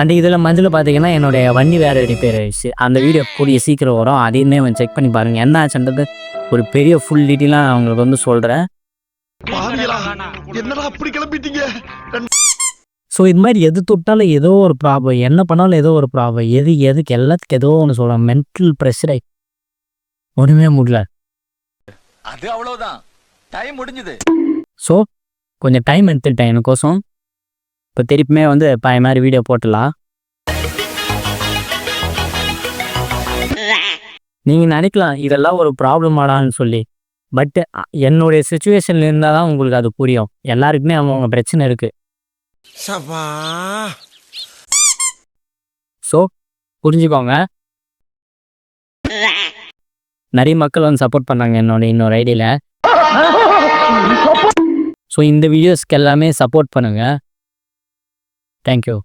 அந்த இதில் மஞ்சள் பார்த்தீங்கன்னா என்னுடைய வண்டி வேறு ரிப்பேர் ஆயிடுச்சு. அந்த வீடியோ கூடிய சீக்கிரம் வரும். அதையுமே வந்து செக் பண்ணி பாருங்கள். என்ன ஆச்சுன்றது ஒரு பெரிய ஃபுல் டீட்டெயிலாக நான் உங்களுக்கு வந்து சொல்கிறேன். ஸோ இது மாதிரி எது தொட்டாலும் ஏதோ ஒரு ப்ராப்ளம், என்ன பண்ணாலும் ஏதோ ஒரு ப்ராப்ளம், எதுக்கு எல்லாத்துக்கும் ஏதோ ஒன்று சொல்கிறேன். மென்டல் ப்ரெஷரை ஒன்றுமே முடியல. அது அவ்வளவுதான், டைம் முடிஞ்சது. ஸோ கொஞ்சம் டைம் எடுத்துட்டேன் எனக்கோசம். இப்போ திருப்பியுமே வந்து பழைய மாதிரி வீடியோ போட்டுடலாம். நீங்கள் நினைக்கலாம் இதெல்லாம் ஒரு ப்ராப்ளமாடான்னு சொல்லி. பட் என்னுடைய சுச்சுவேஷனில் இருந்தால் தான் உங்களுக்கு அது புரியும். எல்லாருக்குமே அவங்க பிரச்சனை இருக்குது. ஸோ புரிஞ்சுக்கோங்க. நிறைய மக்கள் வந்து சப்போர்ட் பண்ணாங்க என்னோட இன்னொரு ஐடியில். ஸோ இந்த வீடியோஸ்க்கு எல்லாமே சப்போர்ட் பண்ணுங்கள். தேங்க்யூ.